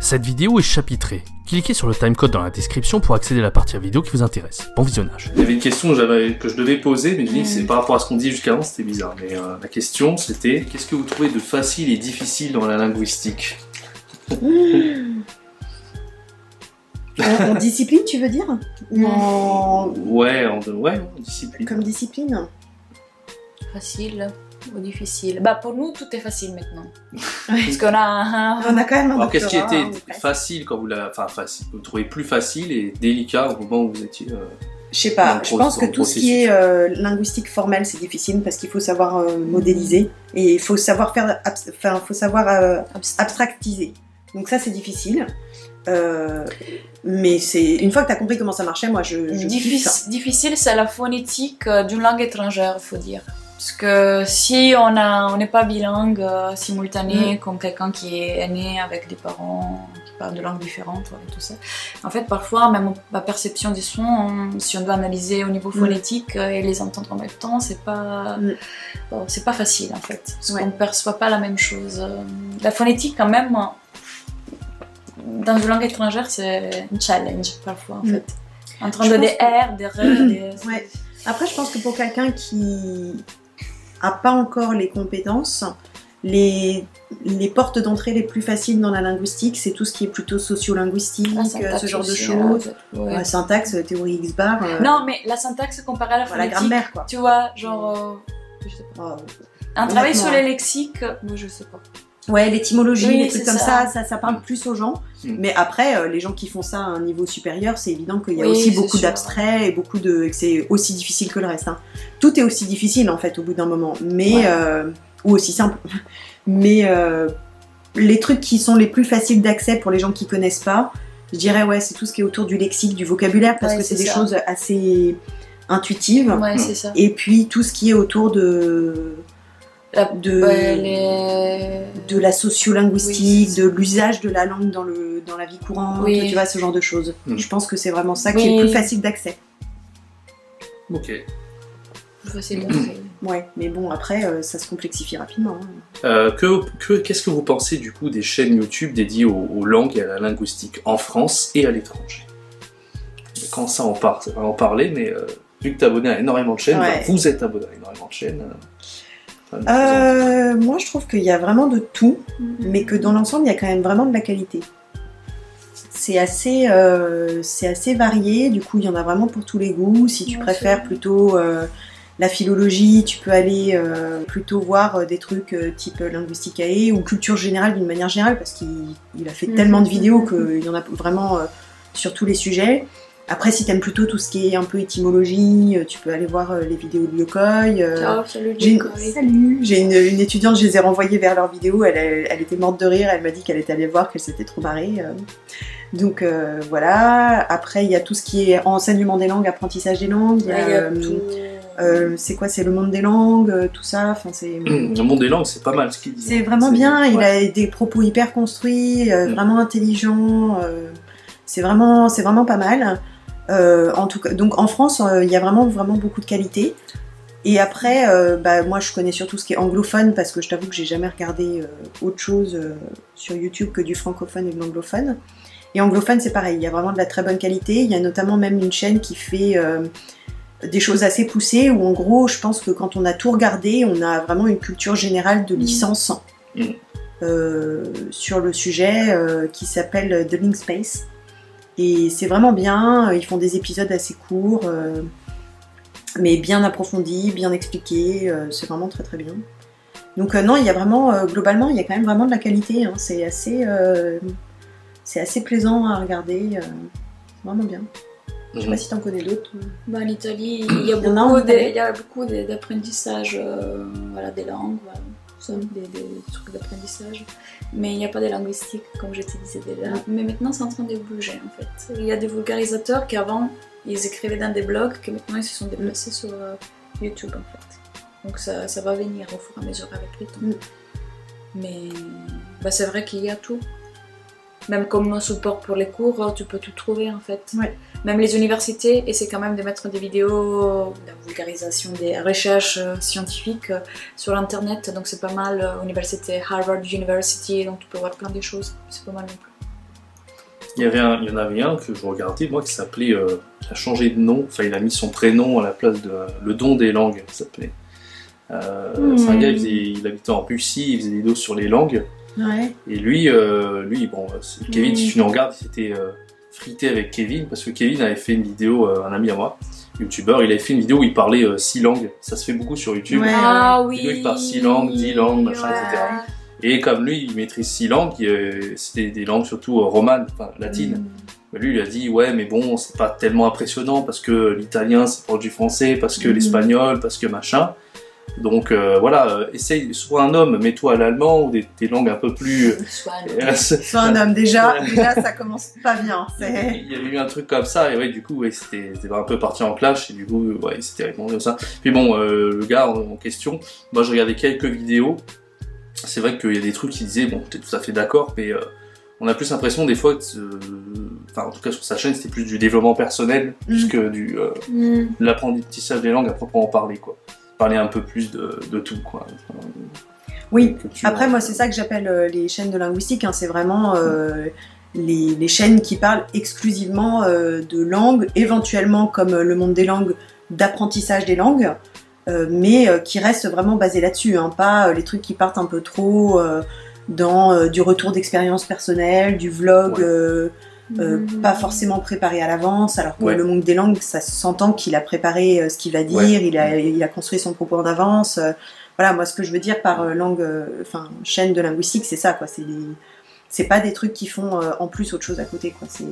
Cette vidéo est chapitrée. Cliquez sur le timecode dans la description pour accéder à la partie vidéo qui vous intéresse. Bon visionnage. Il y avait une question que je devais poser, mais je dis c'est par rapport à ce qu'on dit jusqu'avant, c'était bizarre. Mais la question c'était, qu'est-ce que vous trouvez de facile et difficile dans la linguistique? En discipline, tu veux dire? Ouais, en discipline. Comme discipline. Facile ou difficile? Bah pour nous tout est facile maintenant. Parce qu'on a On a quand même un Alors qu'est-ce qui doctorat, était facile quand vous l'avez... Enfin facile, vous le trouvez plus facile et délicat au moment où vous étiez... Je sais pas, je pense que tout ce qui est linguistique formelle c'est difficile parce qu'il faut savoir modéliser et il faut savoir faire, abstractiser. Donc ça c'est difficile. Mais c'est une fois que tu as compris comment ça marchait, moi je difficile c'est la phonétique d'une langue étrangère, faut dire. Parce que si on n'est pas bilingue simultané, comme quelqu'un qui est né avec des parents qui parlent de langues différentes et tout ça, en fait parfois même la perception des sons, si on doit analyser au niveau phonétique et les entendre en même temps, c'est pas facile en fait, parce qu'on ne perçoit pas la même chose. La phonétique quand même, dans une langue étrangère, c'est un challenge parfois en fait. Entre des R, des R, des... Ouais. Après je pense que pour quelqu'un qui a pas encore les compétences, les portes d'entrée les plus faciles dans la linguistique, c'est tout ce qui est plutôt sociolinguistique, ce genre de choses. Syntaxe, théorie X-bar. Non, mais la syntaxe comparée à la phonétique, la grammaire, quoi. Tu vois, genre... je sais pas. Un travail sur les lexiques, moi je sais pas. Ouais, l'étymologie, les trucs comme ça parle plus aux gens. Mais après, les gens qui font ça à un niveau supérieur, c'est évident qu'il y a aussi beaucoup d'abstraits et que c'est aussi difficile que le reste. Hein. Tout est aussi difficile en fait au bout d'un moment, mais ou aussi simple. Mais les trucs qui sont les plus faciles d'accès pour les gens qui connaissent pas, je dirais c'est tout ce qui est autour du lexique, du vocabulaire, parce que c'est des choses assez intuitives. Ouais, c'est ça. Et puis tout ce qui est autour de la sociolinguistique, de l'usage de la langue dans la vie courante, tu vois, ce genre de choses. Je pense que c'est vraiment ça qui est le plus facile d'accès. Ok. Plus facile d'accès. Ouais, mais bon, après, ça se complexifie rapidement. Hein. Qu'est-ce que vous pensez du coup des chaînes YouTube dédiées aux langues et à la linguistique en France et à l'étranger? Quand ça, on va en parler, mais vu que tu es abonné à énormément de chaînes, vous êtes abonné à énormément de chaînes... moi je trouve qu'il y a vraiment de tout, mais que dans l'ensemble il y a quand même vraiment de la qualité. C'est assez varié, du coup il y en a vraiment pour tous les goûts. Si tu préfères plutôt la philologie, tu peux aller plutôt voir des trucs type Linguisticae ou culture générale d'une manière générale, parce qu'il a fait tellement de vidéos qu'il y en a vraiment sur tous les sujets. Après, si t'aimes plutôt tout ce qui est un peu étymologie, tu peux aller voir les vidéos de Yokoi. Salut. Salut. J'ai une étudiante, je les ai renvoyées vers leurs vidéos, elle était morte de rire, elle m'a dit qu'elle était allée voir, qu'elle s'était trop marrée. Donc voilà. Après, il y a tout ce qui est enseignement des langues, apprentissage des langues. C'est quoi? C'est le monde des langues, tout ça. Enfin, le monde des langues, c'est pas mal ce qu'il dit. C'est vraiment bien, il a des propos hyper construits, vraiment intelligents. C'est vraiment pas mal. En tout cas, donc en France, il y a vraiment beaucoup de qualité. Et après, moi je connais surtout ce qui est anglophone, parce que je t'avoue que j'ai jamais regardé autre chose sur YouTube que du francophone et de l'anglophone. Et anglophone, c'est pareil, il y a vraiment de la très bonne qualité. Il y a notamment même une chaîne qui fait des choses assez poussées, où en gros, je pense que quand on a tout regardé, on a vraiment une culture générale de licence sur le sujet qui s'appelle The Link Space. Et c'est vraiment bien, ils font des épisodes assez courts, mais bien approfondis, bien expliqués, c'est vraiment très très bien. Donc non, il y a vraiment, globalement, il y a quand même vraiment de la qualité, hein. C'est assez plaisant à regarder, vraiment bien. Je sais pas si t'en connais d'autres. En Italie, il y a beaucoup d'apprentissage des langues. Des trucs d'apprentissage, mais il n'y a pas de linguistique comme je te disais déjà. Mais maintenant c'est en train de bouger en fait. Il y a des vulgarisateurs qui avant ils écrivaient dans des blogs, que maintenant ils se sont déplacés sur YouTube en fait. Donc ça va venir au fur et à mesure avec le temps. Mais c'est vrai qu'il y a tout. Même comme support pour les cours, tu peux tout trouver en fait. Même les universités essaient quand même de mettre des vidéos, de la vulgarisation des recherches scientifiques sur l'internet, donc c'est pas mal. Université, Harvard University, donc tu peux voir plein de choses, c'est pas mal non plus. Il y en avait un que je regardais, moi, qui s'appelait... il a changé de nom, enfin, il a mis son prénom à la place de... Le don des langues, ça s'appelait. C'est un gars, il habitait en Russie, il faisait des vidéos sur les langues. Ouais. Et lui bon, Kevin, si tu nous regardes, il s'était frité avec Kevin, parce que Kevin avait fait une vidéo, un ami à moi, youtubeur, il avait fait une vidéo où il parlait 6 langues. Ça se fait beaucoup sur YouTube. Ouais. Ah oui. Il parle 6 langues, 10 langues, machin, etc. Et comme lui, il maîtrise 6 langues, c'était des langues surtout romanes, enfin latines. Lui, il a dit, ouais, mais bon, c'est pas tellement impressionnant parce que l'italien, c'est proche du français, parce que l'espagnol, parce que machin. Donc voilà, essaye, sois un homme, mets-toi à l'allemand ou des langues un peu plus... Sois un homme, déjà ça commence pas bien. Il y avait eu un truc comme ça, et ouais, du coup, ouais, c'était un peu parti en clash, et du coup, ouais, c'était répondu comme ça. Puis bon, le gars en question, moi je regardais quelques vidéos, c'est vrai qu'il y a des trucs qui disaient, bon, t'es tout à fait d'accord, mais on a plus l'impression des fois que, enfin en tout cas sur sa chaîne, c'était plus du développement personnel, plus que de l'apprentissage des langues à proprement parler, quoi. Parler un peu plus de tout, quoi. Enfin, oui, après moi c'est ça que j'appelle les chaînes de linguistique, hein. C'est vraiment les chaînes qui parlent exclusivement de langues, éventuellement comme le monde des langues, d'apprentissage des langues, mais qui restent vraiment basées là-dessus, hein. Pas les trucs qui partent un peu trop dans du retour d'expérience personnelle, du vlog, pas forcément préparé à l'avance, alors que le monde des langues, ça s'entend qu'il a préparé ce qu'il va dire, il a construit son propos en avance. Voilà, moi ce que je veux dire par chaîne de linguistique, c'est ça, quoi. C'est pas des trucs qui font en plus autre chose à côté, quoi. C'est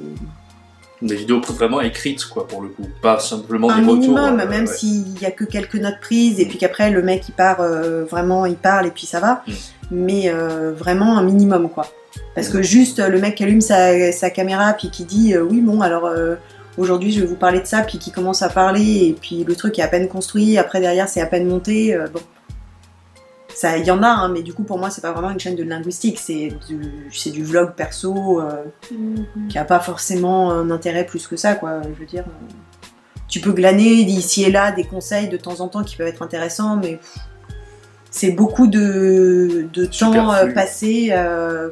des vidéos vraiment écrites, quoi, pour le coup, pas simplement un des retours. Minimum, même s'il y a que quelques notes prises, et puis qu'après le mec il part vraiment, il parle et puis ça va, mais vraiment un minimum, quoi. Parce que juste le mec qui allume sa caméra puis qui dit oui bon alors aujourd'hui je vais vous parler de ça, puis qui commence à parler et puis le truc est à peine construit, après derrière c'est à peine monté, bon. Ça, il y en a, hein, mais du coup pour moi c'est pas vraiment une chaîne de linguistique, c'est du vlog perso qui a pas forcément un intérêt plus que ça, quoi. Je veux dire, tu peux glaner d'ici et là des conseils de temps en temps qui peuvent être intéressants, mais c'est beaucoup de temps passé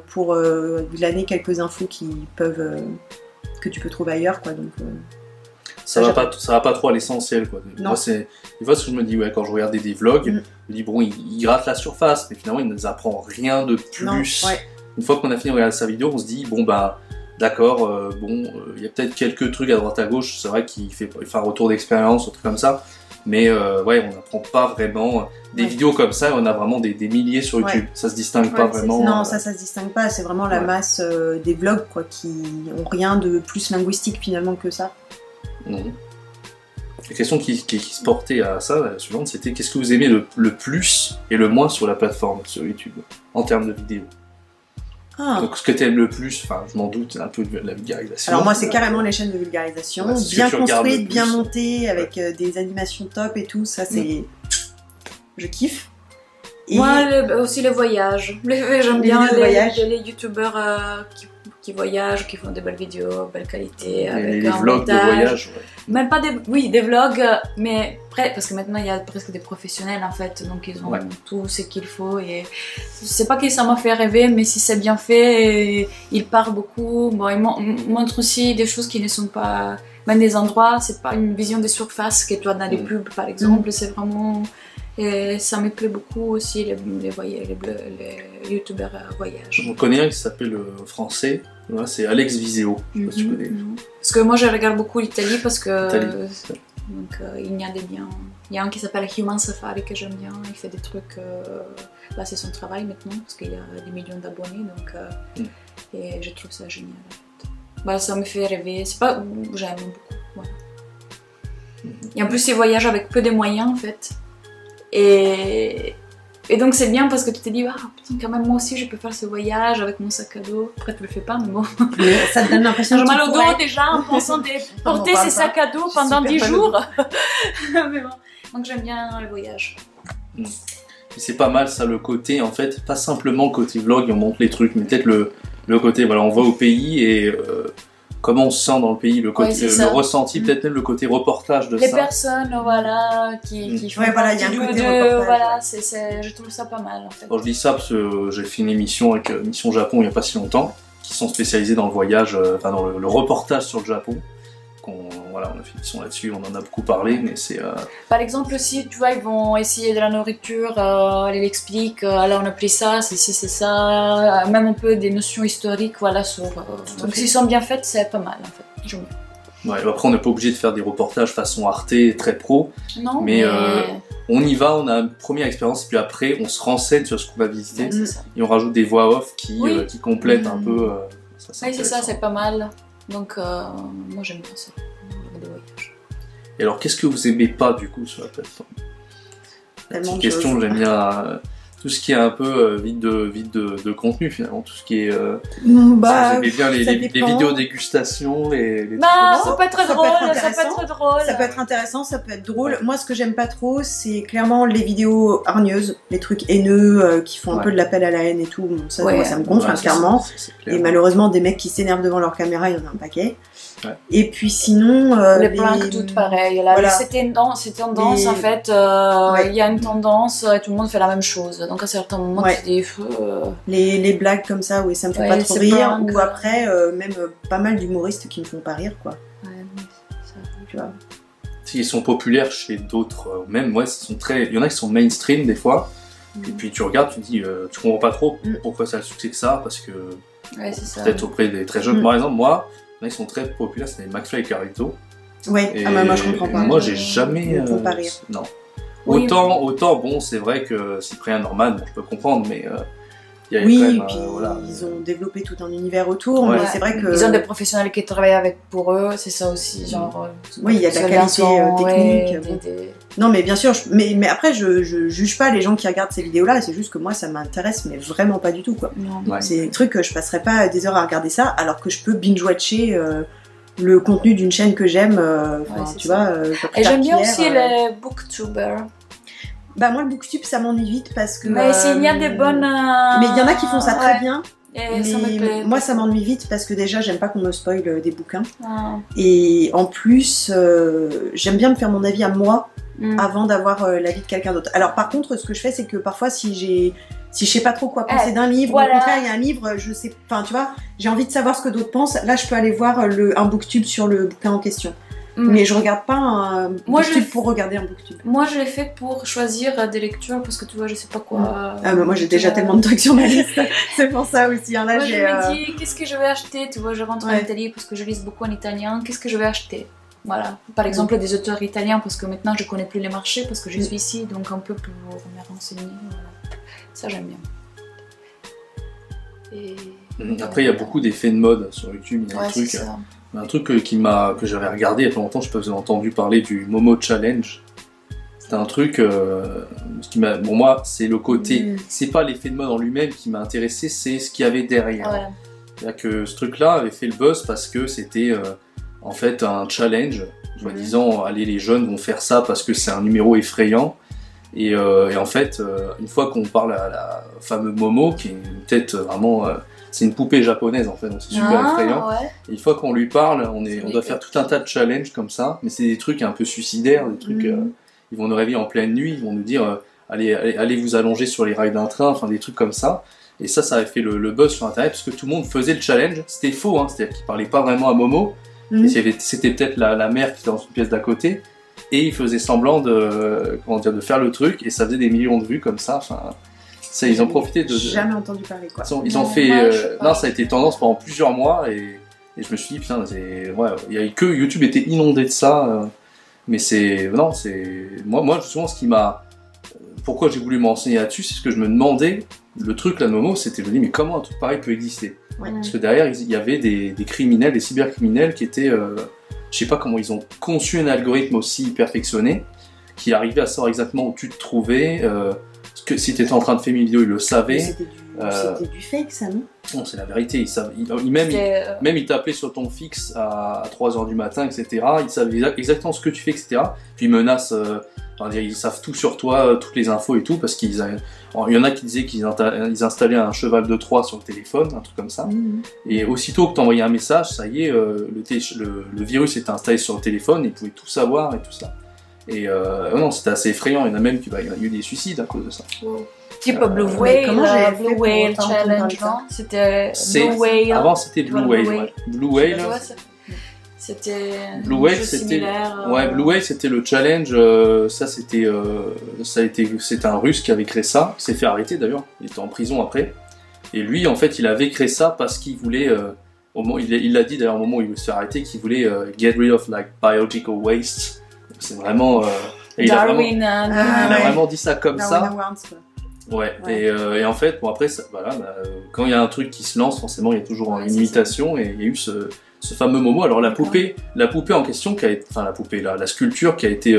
pour glaner quelques infos que tu peux trouver ailleurs, quoi. Donc, ça va pas trop à l'essentiel, quoi. Moi, des fois, ce que je me dis, ouais, quand je regardais des vlogs, je me dis, bon, il gratte la surface, mais finalement, il ne nous apprend rien de plus. Non, une fois qu'on a fini de regarder sa vidéo, on se dit, bon, bah, d'accord, il y a peut-être quelques trucs à droite à gauche, c'est vrai qu'il fait un retour d'expérience, un truc comme ça, mais ouais, on n'apprend pas vraiment. Des vidéos comme ça, on a vraiment des milliers sur YouTube, ça se distingue pas vraiment. Non, ça se distingue pas, c'est vraiment la masse des vlogs, quoi, qui ont rien de plus linguistique finalement que ça. La question qui se portait à ça, la suivante, c'était qu'est-ce que vous aimez le plus et le moins sur la plateforme, sur YouTube, en termes de vidéos. Donc ce que tu aimes le plus, enfin je m'en doute, un peu de la vulgarisation. Alors moi c'est carrément les chaînes de vulgarisation, bien construites, bien montées, avec des animations top et tout, ça c'est... Je kiffe. Et... Moi aussi les voyages, j'aime bien les youtubeurs qui voyagent, qui font des belles vidéos, belle qualité, avec les vlogs de voyage. Même pas des vlogs, mais parce que maintenant il y a presque des professionnels en fait, donc ils ont tout ce qu'il faut, et je sais pas que ça m'a fait rêver, mais si c'est bien fait, ils parlent beaucoup. Bon, ils montrent aussi des choses qui ne sont pas, même des endroits, c'est pas une vision des surfaces que tu as dans les pubs par exemple, c'est vraiment... Et ça me plaît beaucoup aussi, les youtubeurs voyage. On connaît un qui s'appelle français, c'est Alex Viseo, je sais pas si tu connais. Parce que moi je regarde beaucoup l'Italie parce que donc, il y a des biens. Il y a un qui s'appelle Human Safari que j'aime bien, il fait des trucs, là c'est son travail maintenant parce qu'il y a des millions d'abonnés, donc et je trouve ça génial. Bah, ça me fait rêver, c'est pas, j'aime beaucoup, voilà. Et en plus il voyage avec peu de moyens en fait. Et donc c'est bien parce que tu te dis, ah putain, quand même moi aussi je peux faire ce voyage avec mon sac à dos. Après tu le fais pas, mais bon. Ça te donne l'impression que j'ai mal au dos déjà en pensant de porter ces sacs à dos pendant 10 jours. Mais bon, donc j'aime bien le voyage. C'est pas mal ça, le côté en fait, pas simplement côté vlog, on montre les trucs, mais peut-être le côté, voilà, on va au pays et comment on se sent dans le pays, le côté, le ressenti, peut-être même le côté reportage de les ça. Les personnes, voilà, qui font voilà, il y a un côté reportage. Voilà, je trouve ça pas mal en fait. Bon, je dis ça parce que j'ai fait une émission avec Mission Japon il n'y a pas si longtemps, qui sont spécialisés dans le voyage, enfin dans le reportage sur le Japon. Voilà, on a fait une émission là-dessus, on en a beaucoup parlé, mais c'est... Par exemple aussi, tu vois, ils vont essayer de la nourriture, ils l'expliquent, là on a pris ça, c'est ci, c'est ça, même un peu des notions historiques, voilà, sur... donc s'ils sont bien faits, c'est pas mal en fait. Ouais, après on n'est pas obligé de faire des reportages façon Arte, très pro, non, mais on y va, on a une première expérience, puis après on se renseigne sur ce qu'on va visiter, et on rajoute des voix off qui complètent un peu... Ça, oui, c'est ça, c'est pas mal. Donc, moi j'aime bien ça, des voyages. Et alors, qu'est-ce que vous aimez pas du coup sur la plateforme? Petite question, j'aime bien tout ce qui est un peu vide de contenu finalement, tout ce qui est. Vous aimez bien les vidéos dégustation, ça peut être drôle, ça peut être drôle. Ça peut être intéressant, ça peut être drôle. Moi, ce que j'aime pas trop, c'est clairement les vidéos hargneuses, les trucs haineux qui font un peu de l'appel à la haine et tout. Ça, moi, ça me gonfle clairement. Et malheureusement, des mecs qui s'énervent devant leur caméra, il y en a un paquet. Ouais. Et puis sinon... les pranks, toutes pareilles. Là, voilà. C'est tendance en fait. Il y a une tendance et tout le monde fait la même chose. Donc à certains moments, tu dis... Les blagues comme ça, oui, ça me fait pas trop rire. Ou après, même pas mal d'humoristes qui me font pas rire, quoi. Ouais, ça, tu vois. Ils sont populaires chez d'autres, même, ouais, il y en a qui sont mainstream des fois. Et puis tu regardes, tu dis, tu comprends pas trop pourquoi ça a le succès que ça, parce que peut-être auprès des très jeunes. Par exemple, moi... Là, ils sont très populaires, c'est McFly et Carlito. Ouais, moi je comprends pas. Moi j'ai jamais. Pas rire. Non. Autant, bon, c'est vrai que Cyprien Norman, bon, je peux comprendre, mais il y a quand même. Puis ils ont développé tout un univers autour, mais c'est vrai que. Ils ont des professionnels qui travaillent pour eux, c'est ça aussi, genre. Oui, il y a de la qualité technique. Non, mais bien sûr, mais après, je juge pas les gens qui regardent ces vidéos-là, c'est juste que moi, ça m'intéresse, mais vraiment pas du tout, quoi. C'est des trucs que je passerais pas des heures à regarder ça, alors que je peux binge-watcher le contenu d'une chaîne que j'aime, tu vois. Et j'aime bien aussi les booktubers. Bah, moi, le booktube, ça m'ennuie vite parce que. Mais il y a des bonnes. Mais il y en a qui font ça très bien. Et ça me plaît. Moi, ça m'ennuie vite parce que déjà, j'aime pas qu'on me spoil des bouquins. Et en plus, j'aime bien me faire mon avis à moi. Avant d'avoir l'avis de quelqu'un d'autre. Alors par contre, ce que je fais, c'est que parfois, si je sais pas trop quoi penser d'un livre, ou au contraire, il y a un livre, je sais, enfin tu vois, j'ai envie de savoir ce que d'autres pensent, là je peux aller voir un booktube sur le bouquin en question. Mais je regarde pas un booktube pour regarder un booktube. Moi je l'ai fait pour choisir des lectures parce que tu vois, je sais pas quoi. Moi j'ai déjà tellement de trucs sur ma liste, c'est pour ça aussi. Hein, là, moi je me dis, qu'est-ce que je vais acheter? Tu vois, je rentre en Italie parce que je lis beaucoup en italien, qu'est-ce que je vais acheter? Voilà, par exemple des auteurs italiens parce que maintenant je connais plus les marchés parce que je suis ici, donc un peu pour me renseigner. Voilà. Ça j'aime bien. Et... Après il y a beaucoup d'effets de mode sur YouTube, il y a un truc que j'avais regardé il y a pas longtemps, je sais pas si vous avez entendu parler du Momo Challenge. C'est un truc qui m'a... Bon moi c'est le côté, c'est pas l'effet de mode en lui-même qui m'a intéressé, c'est ce qu'il y avait derrière. C'est-à-dire que ce truc-là avait fait le buzz parce que c'était... en fait un challenge, soi-disant allez les jeunes vont faire ça parce que c'est un numéro effrayant et en fait une fois qu'on parle à la fameuse Momo qui est une tête vraiment c'est une poupée japonaise en fait donc c'est super effrayant et une fois qu'on lui parle on doit faire tout un tas de challenges comme ça mais c'est des trucs un peu suicidaires, des trucs ils vont nous réveiller en pleine nuit, ils vont nous dire allez vous allonger sur les rails d'un train, enfin des trucs comme ça. Et ça avait fait le buzz sur internet parce que tout le monde faisait le challenge, c'était faux, hein, c'est-à-dire qu'ils parlaient pas vraiment à Momo. C'était peut-être la mère qui était dans une pièce d'à côté et il faisait semblant de faire le truc et ça faisait des millions de vues comme ça. Enfin, ça ils ont profité de. Jamais entendu parler quoi. Ils ont fait. Non, ça a été tendance pendant plusieurs mois et je me suis dit putain, il y a que YouTube était inondé de ça. Mais moi justement ce qui m'a. Pourquoi j'ai voulu m'enseigner là-dessus, c'est ce que je me demandais. Le truc, la Momo, c'était de me dire mais comment un truc pareil peut exister? Parce que derrière, il y avait des criminels, des cybercriminels qui étaient... je sais pas comment ils ont conçu un algorithme aussi perfectionné, qui arrivait à savoir exactement où tu te trouvais, que si tu étais en train de faire une vidéo, ils le savaient. C'était du fake, ça, non? Non, c'est la vérité. Même ils t'appelaient sur ton fixe à 3h du matin, etc. Ils savaient exactement ce que tu fais, etc. Puis ils menacent... ils savent tout sur toi, toutes les infos et tout, parce qu'il y en a qui disaient qu'ils installaient un cheval de Troie sur le téléphone, un truc comme ça. Et aussitôt que tu envoyais un message, ça y est, le virus était installé sur le téléphone, et il pouvait tout savoir et tout ça. Et non, c'était assez effrayant. Il y en a même qui, il y a eu des suicides à cause de ça. Wow. Type Blue Whale, Blue Whale Challenge, non? C'était Blue Whale. Avant, c'était Blue Whale. Ouais. Blue Whale. C'était Blue Whale, c'était Blue Whale, c'était le challenge. Ça, c'était un Russe qui avait créé ça. Il s'est fait arrêter d'ailleurs. Il était en prison après. Et lui, en fait, il avait créé ça parce qu'il voulait. Il l'a dit d'ailleurs au moment où il se fait arrêter qu'il voulait get rid of like biological waste. C'est vraiment. Il a vraiment dit ça comme ça. Awards, ouais. Et en fait, bon après, ça, voilà, quand il y a un truc qui se lance, forcément, il y a toujours une imitation, et il y a eu ce fameux Momo. Alors la poupée en question, la sculpture qui a été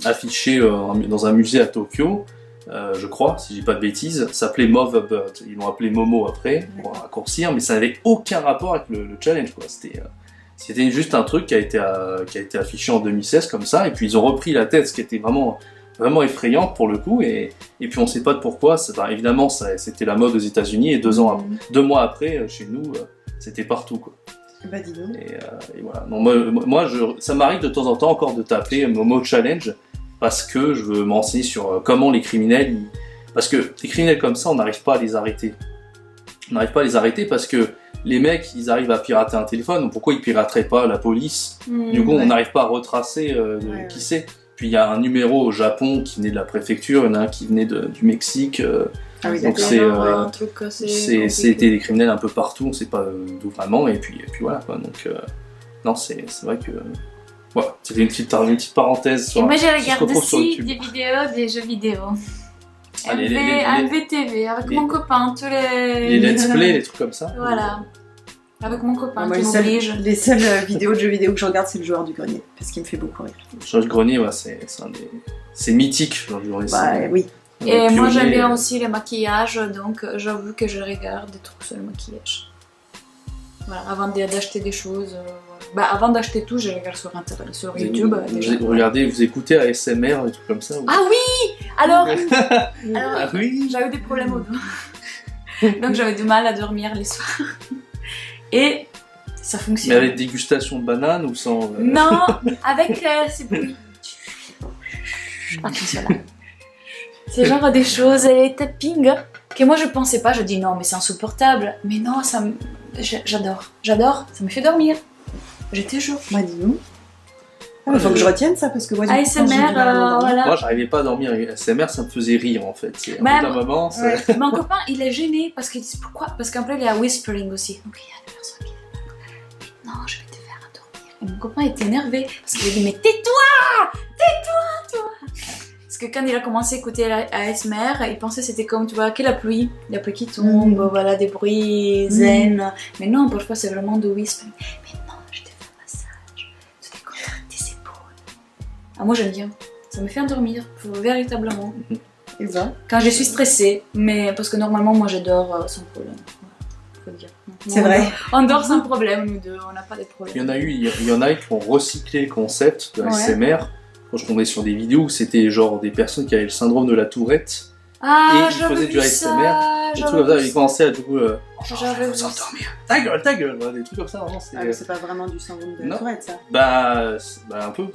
affichée dans un musée à Tokyo, je crois, si je dis pas de bêtises, s'appelait Mother Bird. Ils l'ont appelé Momo après, pour raccourcir, mais ça n'avait aucun rapport avec le challenge, quoi. C'était juste un truc qui a été affiché en 2016 comme ça, et puis ils ont repris la tête, ce qui était vraiment effrayante pour le coup, et puis on sait pas de pourquoi. Évidemment, c'était la mode aux États-Unis, et 2 mois après, chez nous, c'était partout, quoi. Bah dis donc. Et voilà. Donc, moi, ça m'arrive de temps en temps encore de taper Momo Challenge, parce que je veux m'enseigner sur comment les criminels... Parce que les criminels comme ça, on n'arrive pas à les arrêter. On n'arrive pas à les arrêter parce que les mecs, ils arrivent à pirater un téléphone, donc pourquoi ils pirateraient pas la police? Du coup, on n'arrive pas à retracer qui c'est. Puis il y a un numéro au Japon qui venait de la préfecture, il y en a un qui venait du Mexique. Donc c'était des criminels un peu partout, on sait pas d'où vraiment, et puis voilà, quoi. Donc non, c'est vrai que... Voilà, c'était une petite parenthèse sur... Et moi je regarde aussi des vidéos des jeux vidéo. MVTV, avec mon copain, tous les let's play, les trucs comme ça. Voilà. Avec mon copain qui m'oblige. Les seules vidéos de jeux vidéo que je regarde, c'est le joueur du grenier, parce qu'il me fait beaucoup rire. Le joueur du grenier, ouais, c'est mythique, le joueur du grenier. Bah oui. Et moi j'aime bien aussi les maquillages, donc j'avoue que je regarde des trucs sur le maquillage. Voilà, avant d'acheter des choses. Bah, avant d'acheter tout, je regarde sur Internet, sur YouTube. Vous écoutez ASMR, des trucs comme ça? Ou... Ah oui! Alors ah oui, j'avais des problèmes au dos. Donc j'avais du mal à dormir les soirs. Et ça fonctionne. Mais avec dégustation de banane ou sans... Non, avec ces bruits. Attention là. C'est genre des choses, les tapping, que moi je pensais pas, je dis non mais c'est insupportable. Mais non, j'adore, ça me fait dormir. J'étais chaud. Bah dis donc. Il faut que je retienne ça parce que moi ASMR, voilà. Moi j'arrivais pas à dormir avec ASMR, ça me faisait rire en fait. Moment, mon copain il est gêné parce qu'il dit pourquoi? Parce qu'en plus il y a whispering aussi. Donc il y a des personnes qui disent non, je vais te faire dormir. Et mon copain était énervé parce qu'il a dit mais tais-toi, toi. Parce que quand il a commencé à écouter ASMR, il pensait c'était comme tu vois, que la pluie qui tombe, voilà des bruits zen. Mais non, parfois c'est vraiment de whispering. Mais non, je te fais un massage, tu décontractes tes épaules. Ah, moi j'aime bien, ça me fait endormir, véritablement. Et ben. Quand je suis stressée, mais parce que normalement moi j'adore sans problème. Faut dire. C'est vrai. On dort sans problème, nous deux, on n'a pas de problème. Il y en a qui ont recyclé le concept de ASMR. Quand je tombais sur des vidéos où c'était genre des personnes qui avaient le syndrome de la Tourette et ils faisaient du ASMR, des trucs comme ça, ils commençaient à du coup j'avais vous endormir, ta gueule, voilà, des trucs comme ça, vraiment. C'est pas vraiment du syndrome de la Tourette ça. Bah un peu.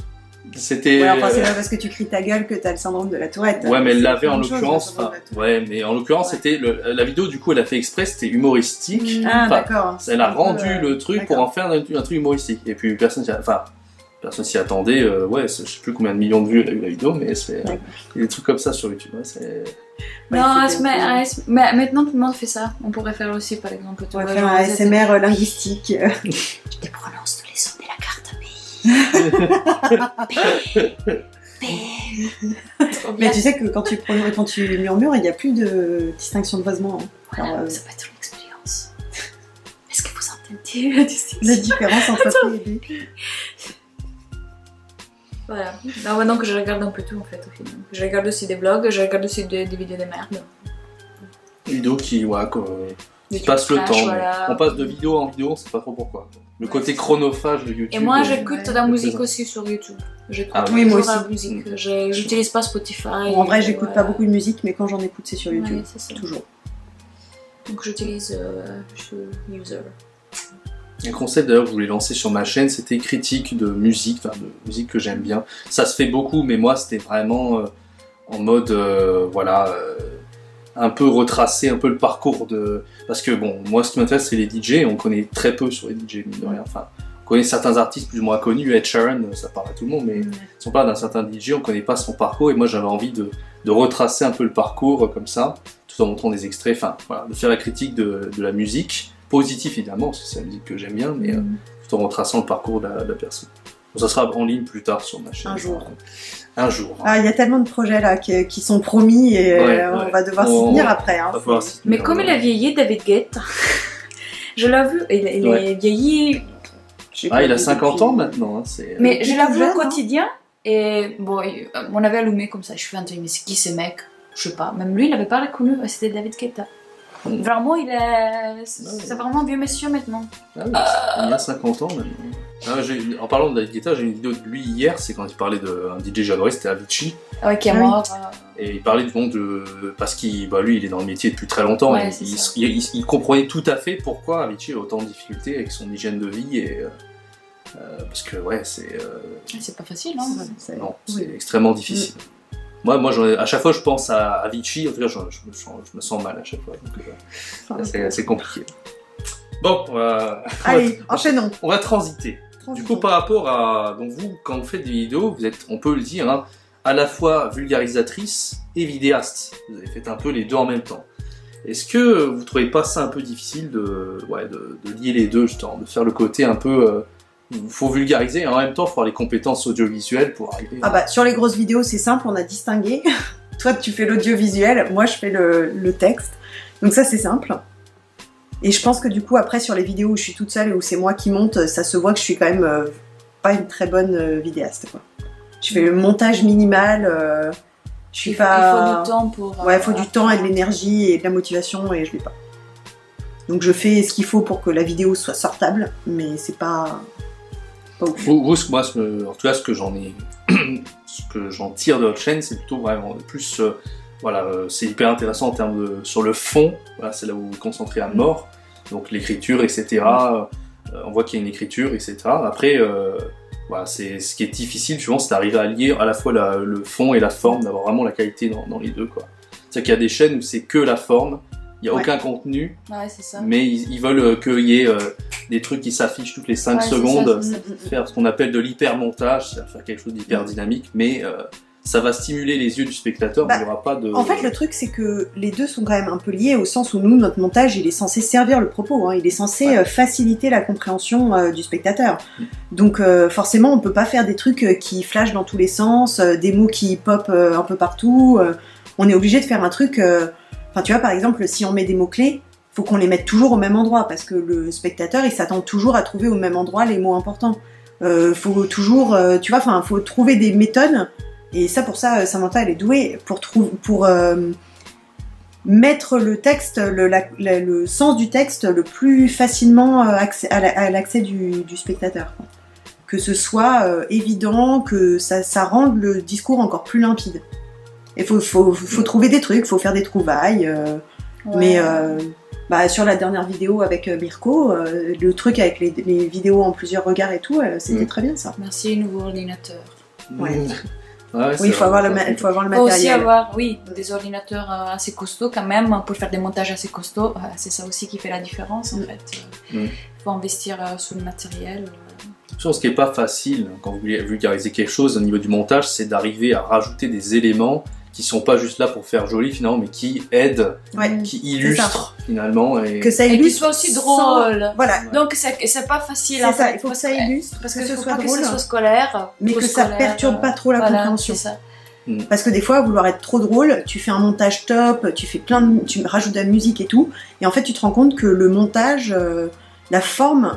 C'était. Ouais, enfin c'est pas parce que tu cries ta gueule que t'as le syndrome de la Tourette. Ouais, mais elle l'avait en l'occurrence. Ouais, mais en l'occurrence c'était la vidéo du coup elle a fait exprès, c'était humoristique. Ah d'accord. Elle a rendu le truc pour en faire un truc humoristique et puis personne s'y attendait, ouais, je sais plus combien de millions de vues elle a eu la vidéo, mais il y a des trucs comme ça sur YouTube. Ouais, non, mais maintenant tout le monde fait ça. On pourrait faire aussi, par exemple. On pourrait faire un ASMR linguistique. Je te prononce tous les sons de la carte Mais tu sais que quand tu murmures, il n'y a plus de distinction de voisement. Voilà, ça peut être une expérience. Est-ce que vous entendez la distinction? La différence entre A et B. Voilà. Non, maintenant que je regarde un peu tout en fait au final. Je regarde aussi des vlogs, je regarde aussi des vidéos de merde. Des vidéos qui passent le temps. Voilà. On passe de vidéo en vidéo, on sait pas trop pourquoi. Le côté chronophage de YouTube. Et moi j'écoute de la musique aussi sur YouTube. J'écoute moi aussi. La musique. J'utilise pas Spotify. Bon, en vrai j'écoute pas beaucoup de musique, mais quand j'en écoute c'est sur YouTube. C'est ça. Toujours. Donc j'utilise User. Un concept d'ailleurs que je voulais lancer sur ma chaîne, c'était critique de musique, enfin de musique que j'aime bien. Ça se fait beaucoup, mais moi c'était vraiment en mode, voilà, un peu retracer un peu le parcours de... Parce que bon, moi ce qui m'intéresse c'est les DJ, on connaît très peu sur les DJ, mine de rien. Enfin, on connaît certains artistes plus ou moins connus, Ed Sheeran, ça parle à tout le monde, mais si on parle d'un certain DJ, on connaît pas son parcours, et moi j'avais envie de retracer un peu le parcours comme ça, tout en montrant des extraits, enfin voilà, de faire la critique de la musique, positif évidemment, parce que c'est la musique que j'aime bien, mais tout en retraçant le parcours de la personne. Donc, ça sera en ligne plus tard sur ma chaîne. Un jour. Un jour. Ah, il y a tellement de projets là qui sont promis et on va devoir s'y tenir après. Hein. Mais comme il a vieilli, David Guetta, je l'ai vu, il est vieilli. Ah, il a 50 ans maintenant. Hein, mais je l'ai vu au quotidien et bon, on avait allumé comme ça. Je suis fait, mais c'est qui ce mec? Je sais pas. Même lui, il n'avait pas reconnu. C'était David Guetta. Vraiment, c'est vraiment un vieux monsieur maintenant. Ah oui, il a 50 ans maintenant. Ah, en parlant de David Guetta, j'ai une vidéo de lui hier, c'est quand il parlait d'un DJ que j'adorais, c'était Avicii. Ah ouais, qui est mort. Et il parlait du monde parce qu'il, lui, il est dans le métier depuis très longtemps, ouais, et il comprenait tout à fait pourquoi Avicii a autant de difficultés avec son hygiène de vie, et parce que ouais, c'est... c'est pas facile, hein. Non, c'est extrêmement difficile. Moi, à chaque fois, je pense à Avicii, en tout cas, je me sens mal à chaque fois, donc c'est compliqué. Bon, allez, enchaînons. On va transiter. Du coup, par rapport à... Donc vous, quand vous faites des vidéos, vous êtes, on peut le dire, hein, à la fois vulgarisatrice et vidéaste. Vous avez fait un peu les deux en même temps. Est-ce que vous trouvez pas ça un peu difficile de lier les deux, justement, de faire le côté un peu... il faut vulgariser et en même temps, il faut avoir les compétences audiovisuelles pour arriver... Ah bah, sur les grosses vidéos, c'est simple, on a distingué. Toi, tu fais l'audiovisuel, moi, je fais le texte. Donc ça, c'est simple. Et je pense que du coup, après, sur les vidéos où je suis toute seule et où c'est moi qui monte, ça se voit que je suis quand même pas une très bonne vidéaste, quoi. Je fais le montage minimal, je suis pas... Il faut du temps pour... Ouais, il faut du temps et de l'énergie et de la motivation, et je l'ai pas. Donc je fais ce qu'il faut pour que la vidéo soit sortable, mais c'est pas ouf. Moi, en tout cas, ce que j'en tire de votre chaîne, c'est plutôt vraiment plus... voilà, c'est hyper intéressant en termes de... Sur le fond, voilà, c'est là où vous vous concentrez à mort, donc l'écriture, etc. On voit qu'il y a une écriture, etc. Après, voilà, ce qui est difficile, souvent, c'est d'arriver à lier à la fois le fond et la forme, d'avoir vraiment la qualité dans les deux, quoi. C'est-à-dire qu'il y a des chaînes où c'est que la forme, il n'y a aucun contenu, ça. mais ils veulent qu'il y ait des trucs qui s'affichent toutes les 5 secondes, faire ce qu'on appelle de l'hypermontage, c'est-à-dire faire quelque chose d'hyper dynamique, mais ça va stimuler les yeux du spectateur, mais il n'y aura pas de... En fait, le truc, c'est que les deux sont quand même un peu liés, au sens où nous, notre montage, il est censé servir le propos, hein, il est censé faciliter la compréhension du spectateur. Donc forcément, on ne peut pas faire des trucs qui flashent dans tous les sens, des mots qui pop un peu partout, on est obligé de faire un truc... Enfin, tu vois, par exemple, si on met des mots-clés, faut qu'on les mette toujours au même endroit, parce que le spectateur, il s'attend toujours à trouver au même endroit les mots importants. Faut toujours, tu vois, enfin, faut trouver des méthodes, et ça, pour ça, Samantha, elle est douée, pour mettre le texte, le sens du texte le plus facilement à l'accès du spectateur, quoi. Que ce soit évident, que ça rende le discours encore plus limpide. Il faut trouver des trucs, faut faire des trouvailles, mais sur la dernière vidéo avec Mirko, le truc avec les vidéos en plusieurs regards et tout, c'était très bien ça. Merci, nouveau ordinateur. Ouais. Oui, il faut avoir le matériel. Il faut aussi avoir, des ordinateurs assez costauds quand même, pour faire des montages assez costauds. C'est ça aussi qui fait la différence en fait. Il faut investir sur le matériel. Ce qui n'est pas facile quand vous vulgarisez quelque chose au niveau du montage, c'est d'arriver à rajouter des éléments qui sont pas juste là pour faire joli finalement, mais qui aident, qui illustrent finalement. Et que ça illustre. Et qui soit aussi drôle. Voilà. Donc c'est pas facile. C'est ça, il faut que ça illustre, parce que ce soit drôle, que ce soit scolaire. Mais que ça perturbe pas trop la compréhension. Ça. Parce que des fois, à vouloir être trop drôle, tu fais un montage top, tu rajoutes de la musique et tout, et en fait tu te rends compte que le montage, la forme,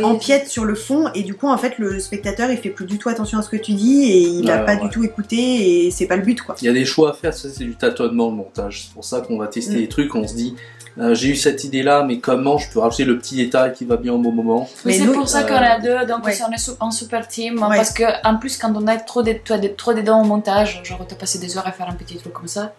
empiète sur le fond, et du coup en fait le spectateur il fait plus du tout attention à ce que tu dis et il a pas du tout écouté, et c'est pas le but, quoi. Il y a des choix à faire, c'est du tâtonnement le montage, c'est pour ça qu'on va tester des trucs, on se dit j'ai eu cette idée là, mais comment je peux rajouter le petit détail qui va bien au bon moment. Mais c'est pour ça qu'on a deux, donc on est en super team, parce que en plus quand on a trop dedans au montage, genre t'as passé des heures à faire un petit truc comme ça,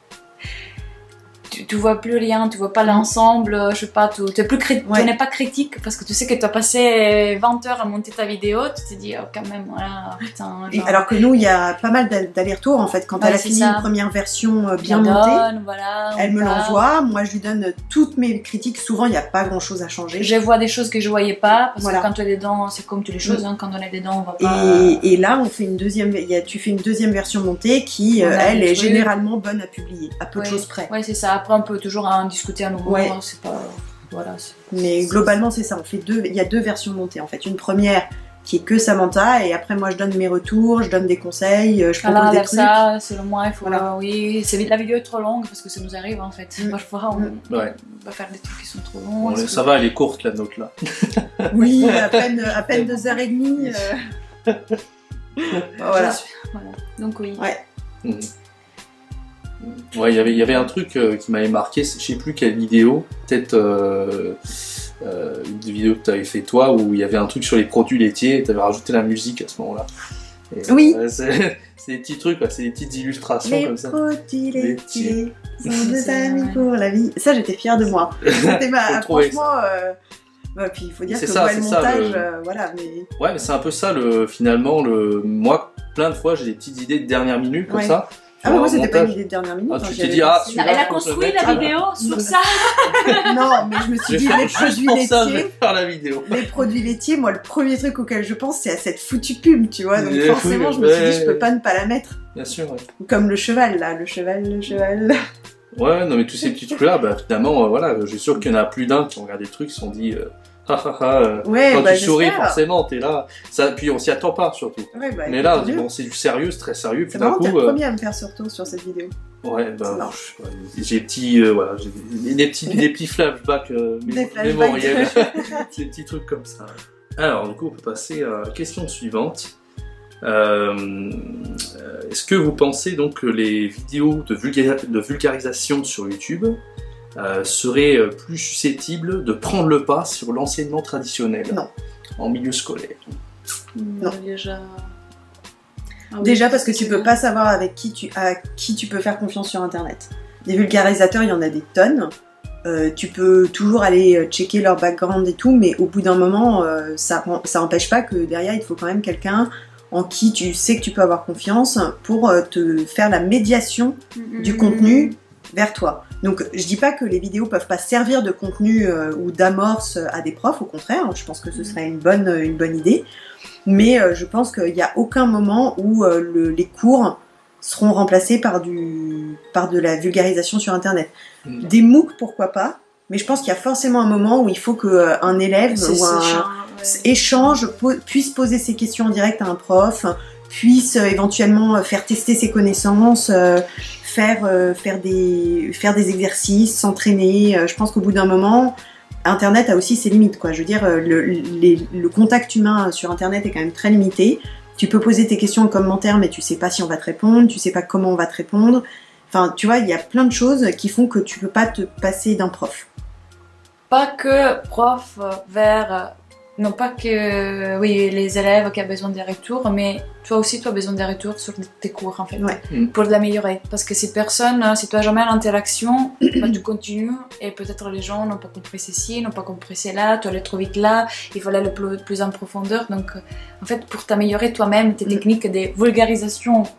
tu vois plus rien, tu vois pas l'ensemble, je sais pas, tu n'es pas critique parce que tu sais que tu as passé 20 heures à monter ta vidéo, tu te dis oh, quand même voilà putain. Genre... Alors que nous il y a pas mal d'allers-retours en fait, quand elle a fini une première version bien montée, voilà, elle me l'envoie, moi je lui donne toutes mes critiques, souvent il n'y a pas grand chose à changer. Je vois des choses que je voyais pas, parce que quand tu es dedans, c'est comme toutes les choses, hein, quand on est dedans on va pas... Et là on fait une deuxième, tu fais une deuxième version montée qui elle est généralement bonne à publier, à peu de choses près. Ouais c'est ça, après on peut toujours en discuter à nouveau, hein, c'est pas... Voilà, mais globalement c'est ça, on fait il y a deux versions montées en fait, une première qui est que Samantha, et après moi je donne mes retours, je donne des conseils, je propose des trucs. Ça, selon moi, il faut... oui, la vidéo est trop longue parce que ça nous arrive en fait. Parfois on va faire des trucs qui sont trop longs. Bon, ça va, elle est courte la note là. Oui, à peine 2h30. Voilà. Donc oui. Ouais, il y avait un truc qui m'avait marqué, je sais plus quelle vidéo, peut-être une vidéo que tu avais fait toi où il y avait un truc sur les produits laitiers et tu avais rajouté la musique à ce moment-là. Oui. C'est des petits trucs, c'est des petites illustrations comme ça. Les produits laitiers sont des amis pour la vie. Ça, j'étais fière de moi. C'était franchement. Puis il faut dire que moi, le montage, voilà. Mais... Ouais, mais c'est un peu ça, finalement, moi, plein de fois, j'ai des petites idées de dernière minute comme ça. Ah mais moi c'était pas une idée de dernière minute. Tu t'es dit elle a construit la vidéo sur ça. Non mais je me suis dit les produits laitiers. Faire la vidéo. Les produits laitiers, moi le premier truc auquel je pense c'est à cette foutue pub, tu vois. Donc forcément je me suis dit je peux pas ne pas la mettre. Bien sûr. Ouais. Comme le cheval là, le cheval. Ouais non mais tous ces petits trucs là, finalement voilà, je suis sûr qu'il y en a plus d'un qui ont regardé le truc, se sont dit. Quand tu souris forcément t'es là, puis on s'y attend pas surtout. Mais là bon, c'est du sérieux, c'est très sérieux. C'est marrant, t'es le premier à me faire ce retour sur cette vidéo. Ouais j'ai des petits flashbacks mémoriels, des petits trucs comme ça. Alors du coup on peut passer à la question suivante. Est-ce que vous pensez donc que les vidéos de vulgarisation sur YouTube seraient plus susceptibles de prendre le pas sur l'enseignement traditionnel en milieu scolaire? Non. Déjà parce que tu peux pas savoir à qui tu peux faire confiance sur internet. Des vulgarisateurs, il y en a des tonnes. Tu peux toujours aller checker leur background et tout, mais au bout d'un moment, ça empêche pas que derrière il te faut quand même quelqu'un en qui tu sais que tu peux avoir confiance pour te faire la médiation du contenu vers toi. Donc je dis pas que les vidéos peuvent pas servir de contenu ou d'amorce à des profs, au contraire, je pense que ce serait une bonne idée, mais je pense qu'il n'y a aucun moment où les cours seront remplacés par de la vulgarisation sur internet. Des MOOC pourquoi pas, mais je pense qu'il y a forcément un moment où il faut qu'un élève ou un échange puisse poser ses questions en direct à un prof, puisse éventuellement faire tester ses connaissances, faire des exercices, s'entraîner. Je pense qu'au bout d'un moment, Internet a aussi ses limites, quoi. Je veux dire, le contact humain sur Internet est quand même très limité. Tu peux poser tes questions en commentaire, mais tu sais pas si on va te répondre, tu sais pas comment on va te répondre. Enfin, tu vois, il y a plein de choses qui font que tu peux pas te passer d'un prof. Pas que prof vers... Non pas que les élèves qui ont besoin des retours, mais toi aussi tu as besoin des retours sur tes cours en fait, pour l'améliorer. Parce que si tu n'as jamais l'interaction, tu continues et peut-être les gens n'ont pas compris ceci, n'ont pas compris cela, tu allais trop vite là, il faut aller plus en profondeur. Donc en fait pour t'améliorer toi-même, tes techniques de vulgarisation /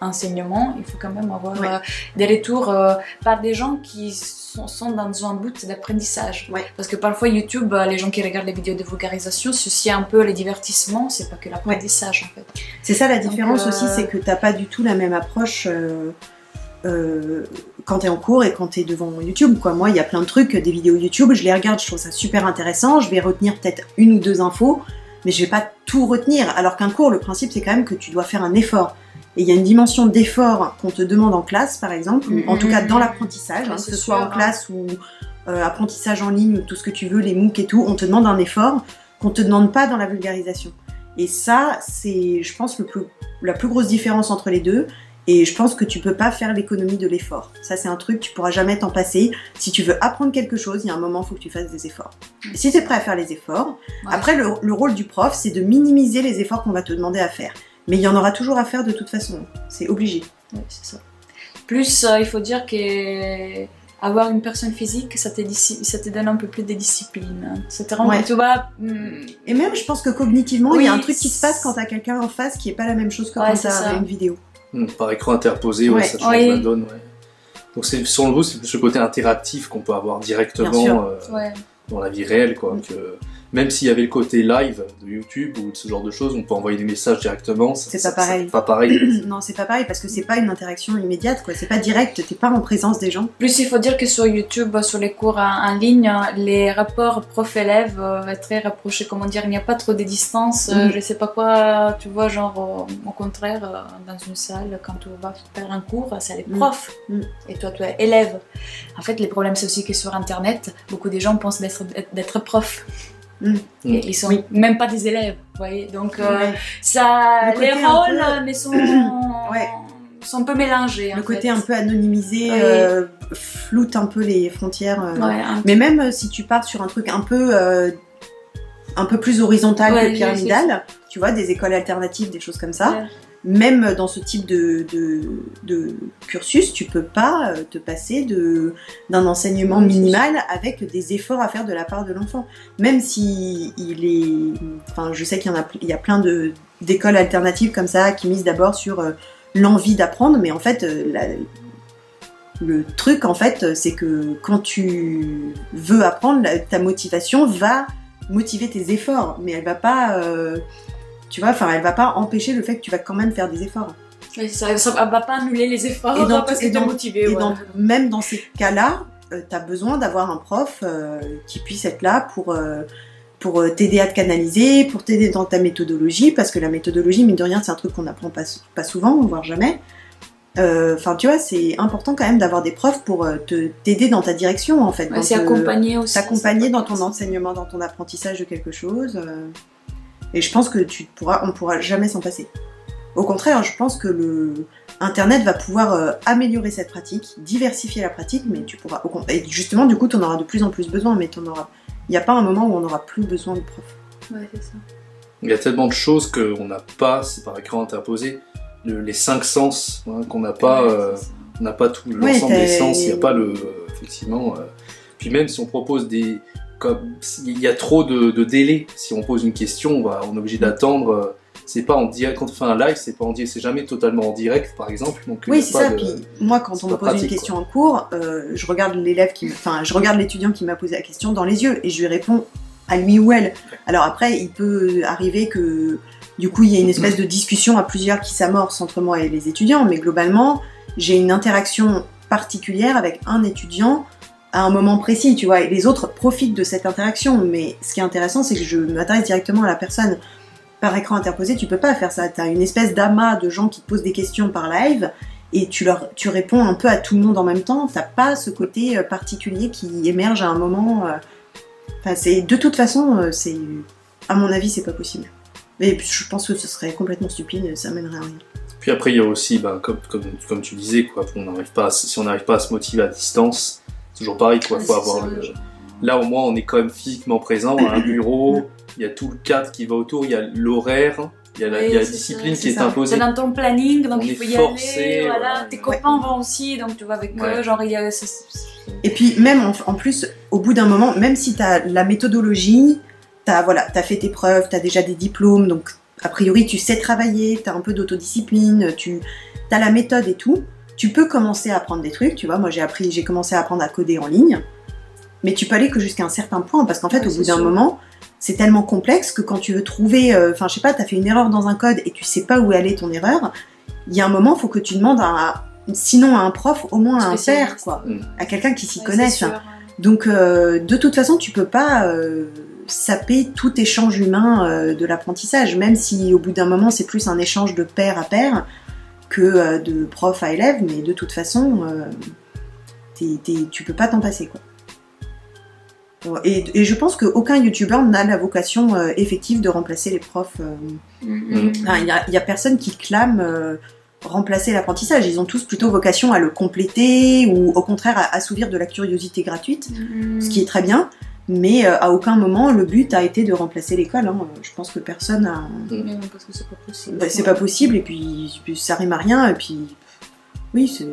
enseignement, il faut quand même avoir des retours par des gens qui sont dans un but d'apprentissage. Parce que parfois YouTube, les gens qui regardent les vidéos de vulgarisation, c'est aussi un peu les divertissements, c'est pas que l'apprentissage en fait. C'est ça la différence aussi, c'est que t'as pas du tout la même approche quand t'es en cours et quand t'es devant YouTube, quoi. Moi il y a plein de trucs, des vidéos YouTube, je les regarde, je trouve ça super intéressant, je vais retenir peut-être 1 ou 2 infos, mais je vais pas tout retenir, alors qu'un cours, le principe c'est quand même que tu dois faire un effort. Et il y a une dimension d'effort qu'on te demande en classe, par exemple, ou en tout cas dans l'apprentissage, que ce soit en classe ou apprentissage en ligne, ou tout ce que tu veux, les MOOC et tout, on te demande un effort qu'on te demande pas dans la vulgarisation. Et ça, c'est, je pense, la plus grosse différence entre les deux. Et je pense que tu peux pas faire l'économie de l'effort. Ça, c'est un truc, tu pourras jamais t'en passer. Si tu veux apprendre quelque chose, il y a un moment, il faut que tu fasses des efforts. Et si tu es prêt à faire les efforts, après, le rôle du prof, c'est de minimiser les efforts qu'on va te demander à faire. Mais il y en aura toujours à faire de toute façon. C'est obligé. Oui, c'est ça. Plus, il faut dire que avoir une personne physique, ça te donne un peu plus de discipline. Ça te rend, tu vois... Et même, je pense que cognitivement, il y a un truc qui se passe quand t'as quelqu'un en face qui est pas la même chose que quand t'as une vidéo. Par écran interposé, ça change la donne. Donc sur le c'est plus le côté interactif qu'on peut avoir directement dans la vie réelle, quoi. Que, même s'il y avait le côté live de YouTube ou de ce genre de choses, on peut envoyer des messages directement. C'est pas pareil. Pas pareil. Non, c'est pas pareil parce que c'est pas une interaction immédiate, quoi. C'est pas direct, t'es pas en présence des gens. Plus, il faut dire que sur YouTube, sur les cours en ligne, les rapports prof-élève vont très rapprochés. Comment dire, il n'y a pas trop de distance. Je sais pas quoi, tu vois, genre, au contraire, dans une salle, quand tu vas faire un cours, c'est les profs. Et toi, tu es élève. En fait, le problème, c'est aussi que sur Internet, beaucoup de gens pensent d'être prof. Et ils sont même pas des élèves, vous voyez. Donc ça, les rôles mais sont un peu mélangés. Le côté un peu anonymisé floute un peu les frontières. Mais même si tu pars sur un truc un peu plus horizontal que pyramidal, tu vois, des écoles alternatives, des choses comme ça. Même dans ce type de cursus, tu peux pas te passer d'un enseignement minimal avec des efforts à faire de la part de l'enfant. Même si je sais qu'il y a plein d'écoles alternatives comme ça qui misent d'abord sur l'envie d'apprendre, mais en fait, le truc, en fait, c'est que quand tu veux apprendre, ta motivation va motiver tes efforts, mais elle va pas... tu vois, elle va pas empêcher le fait que tu vas quand même faire des efforts. Ça va pas annuler les efforts parce que t'es motivé. Même dans ces cas-là, t'as besoin d'avoir un prof qui puisse être là pour t'aider à te canaliser, pour t'aider dans ta méthodologie, parce que la méthodologie, mine de rien, c'est un truc qu'on n'apprend pas souvent, voire jamais. Tu vois, c'est important quand même d'avoir des profs pour t'aider dans ta direction, en fait. C'est accompagner aussi. T'accompagner dans ton enseignement, dans ton apprentissage de quelque chose. Et je pense que on pourra jamais s'en passer. Au contraire, je pense que Internet va pouvoir améliorer cette pratique, diversifier la pratique, mais et justement, du coup, tu en auras de plus en plus besoin, mais il n'y a pas un moment où on n'aura plus besoin de profs. Ouais, c'est ça. Il y a tellement de choses qu'on n'a pas, c'est par écran interposé, les 5 sens, qu'on n'a pas, on n'a pas tout l'ensemble des sens, il n'y a pas effectivement... Puis même si on propose il y a trop de délai. Si on pose une question, on est obligé d'attendre. C'est pas en direct. Quand on fait un live, c'est jamais totalement en direct, par exemple. Donc, oui, c'est ça. Puis moi, quand on me pose une question en cours, je regarde l'étudiant qui m'a posé la question dans les yeux et je lui réponds à lui ou elle. Alors après, il peut arriver que du coup, il y ait une espèce de discussion à plusieurs qui s'amorce entre moi et les étudiants, mais globalement, j'ai une interaction particulière avec un étudiant à un moment précis, tu vois, et les autres profitent de cette interaction, mais ce qui est intéressant, c'est que je m'adresse directement à la personne. Par écran interposé, tu peux pas faire ça, t'as une espèce d'amas de gens qui te posent des questions par live, et tu réponds un peu à tout le monde en même temps, t'as pas ce côté particulier qui émerge à un moment... de toute façon, à mon avis, c'est pas possible. Mais je pense que ce serait complètement stupide, ça mènerait à rien. Puis après, il y a aussi, comme tu disais, quoi, si on n'arrive pas à se motiver à distance, toujours pareil, quoi. Faut avoir là, au moins, on est quand même physiquement présent à un bureau. Il y a tout le cadre qui va autour. Il y a l'horaire. Il y a la discipline qui est imposée. C'est dans ton planning, donc il faut y aller. Voilà. Tes copains vont aussi, donc tu vas avec eux. Genre, il y a... Et puis même en plus, au bout d'un moment, même si t'as la méthodologie, t'as fait tes preuves, t'as déjà des diplômes, donc a priori tu sais travailler, t'as un peu d'autodiscipline, t'as la méthode et tout. Tu peux commencer à apprendre des trucs, tu vois, moi j'ai commencé à apprendre à coder en ligne, mais tu peux aller que jusqu'à un certain point, parce qu'en fait, au bout d'un moment, c'est tellement complexe que quand tu veux trouver, je sais pas, t'as fait une erreur dans un code et tu sais pas où aller ton erreur, il y a un moment, il faut que tu demandes sinon à un prof, au moins à un père, quoi, à quelqu'un qui s'y connaisse. Donc, de toute façon, tu peux pas saper tout échange humain de l'apprentissage, même si au bout d'un moment, c'est plus un échange de pair à pair, que de prof à élève, mais de toute façon, tu peux pas t'en passer, quoi. Et je pense qu'aucun youtubeur n'a la vocation effective de remplacer les profs. Il y a personne qui clame remplacer l'apprentissage. Ils ont tous plutôt vocation à le compléter ou au contraire à assouvir de la curiosité gratuite, ce qui est très bien. Mais à aucun moment le but a été de remplacer l'école. Hein. Je pense que personne a. Parce que c'est pas possible. C'est pas possible et puis ça rime à rien et puis oui c'est.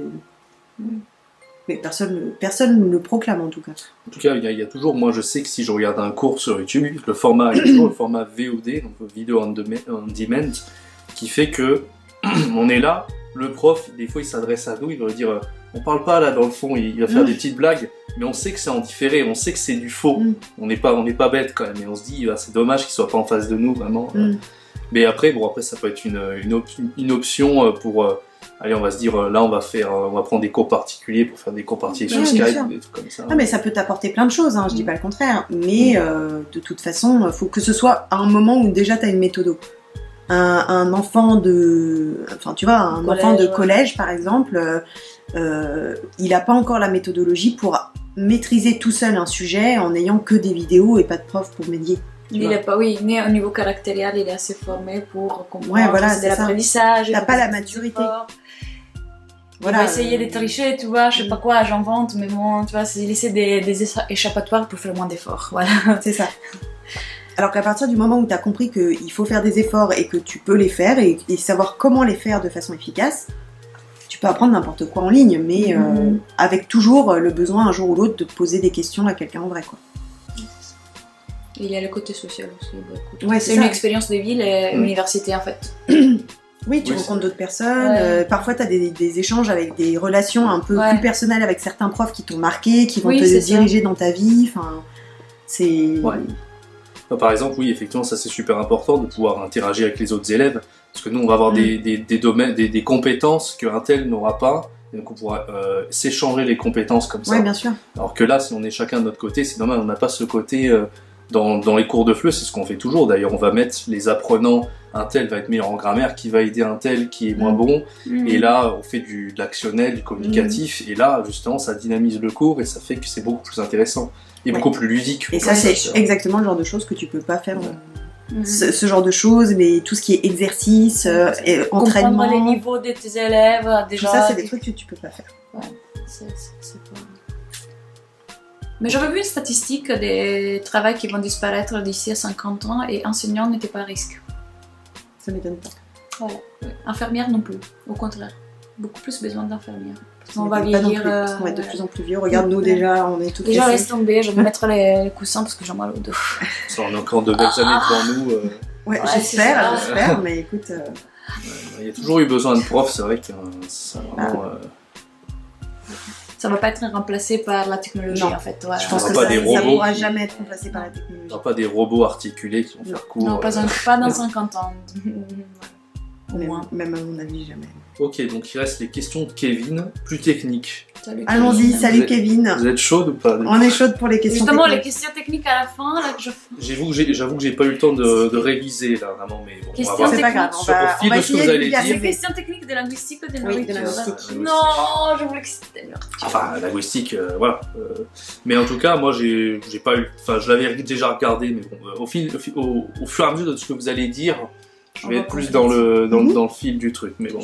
Mais personne ne le proclame en tout cas. En tout cas, il y a toujours, moi je sais que si je regarde un cours sur YouTube, il y a toujours le format VOD, donc Video on Demand, qui fait que on est là, le prof, des fois il s'adresse à nous, il va dire on parle pas là dans le fond, il va faire des petites blagues, mais on sait que c'est en différé, on sait que c'est du faux. On n'est pas bête quand même, et on se dit c'est dommage qu'il soit pas en face de nous vraiment. Mais après ça peut être une option pour allez, on va se dire, là, on va prendre des cours particuliers pour faire des cours particuliers sur Skype, des trucs comme ça. Ah, mais ça peut t'apporter plein de choses, hein, je dis pas le contraire. Mais de toute façon, il faut que ce soit à un moment où déjà tu as une méthode. Un enfant de... Enfin, tu vois, un enfant de collège, par exemple, il n'a pas encore la méthodologie pour maîtriser tout seul un sujet en n'ayant que des vidéos et pas de prof pour médier. Il est pas, oui, mais au niveau caractériel, il est assez formé pour comprendre. Voilà, c'est de l'apprentissage. T'as pas la maturité. Voilà, il va essayer de tricher, tu vois, je sais pas quoi, j'invente, mais bon, tu vois, c'est laisser des échappatoires pour faire moins d'efforts. Voilà, c'est ça. Alors qu'à partir du moment où tu as compris qu'il faut faire des efforts et que tu peux les faire et savoir comment les faire de façon efficace, tu peux apprendre n'importe quoi en ligne, mais avec toujours le besoin un jour ou l'autre de poser des questions à quelqu'un en vrai, quoi. Il y a le côté social aussi. Ouais, c'est une expérience de vie, l'université en fait. Oui, tu rencontres d'autres personnes. Parfois, tu as des échanges avec des relations un peu plus personnelles avec certains profs qui t'ont marqué, qui vont te diriger dans ta vie. Enfin, c'est... Par exemple, oui, effectivement, ça c'est super important de pouvoir interagir avec les autres élèves. Parce que nous, on va avoir des domaines, des compétences qu'un tel n'aura pas. Et donc on pourra s'échanger les compétences comme ça. Oui, bien sûr. Alors que là, si on est chacun de notre côté, c'est normal, on n'a pas ce côté... Dans les cours de FLE, c'est ce qu'on fait toujours. D'ailleurs, on va mettre les apprenants, un tel va être meilleur en grammaire, qui va aider un tel qui est moins bon. Et là, on fait de l'actionnel, du communicatif. Et là, justement, ça dynamise le cours et ça fait que c'est beaucoup plus intéressant et beaucoup plus ludique. Et ça, c'est exactement le genre de choses que tu peux pas faire. Ce genre de choses, mais tout ce qui est exercice, entraînement. Comprendre les niveaux de tes élèves, déjà. Tout ça, c'est des trucs que tu peux pas faire. Ouais, c'est pas... Mais j'avais vu une statistique des travaux qui vont disparaître d'ici à 50 ans et enseignants n'étaient pas à risque. Ça m'étonne pas. Voilà. Infirmières non plus, au contraire. Beaucoup plus besoin d'infirmières. On va vieillir. Parce qu'on va être de plus en plus vieux. Regarde-nous déjà, on est tout déjà laisse tomber, je vais mettre les coussins parce que j'ai mal au dos. Ça, on a encore de belles années devant nous. Ouais, j'espère, mais écoute... Il y a toujours eu besoin de profs, c'est vrai que ça vraiment... Ça va pas être remplacé par la technologie en fait. Ouais. Je pense que ça pourra jamais être remplacé par la technologie. Il n'y aura pas des robots articulés qui vont faire cours. Non, pas dans 50 ans. Au moins. Même à mon avis, jamais. Ok, donc il reste les questions de Kevin, plus techniques. Allons-y, salut Kevin. Vous êtes chaude ou pas? On est chaude pour les questions techniques. Justement, techniques. Les questions techniques à la fin, là, que je fais. J'avoue que j'ai pas eu le temps de réviser, là, vraiment, mais bon, questions on va voir. C'est pas grave, on va essayer de vulgariser. Les questions techniques de linguistique ou de linguistique? Non, je voulais que c'était dur. Enfin, linguistique, voilà. Mais en tout cas, moi, j'ai pas eu... Enfin, je l'avais déjà regardé, mais bon, au fur et à mesure de ce que vous allez dire, je vais être plus dans le fil du truc, mais bon.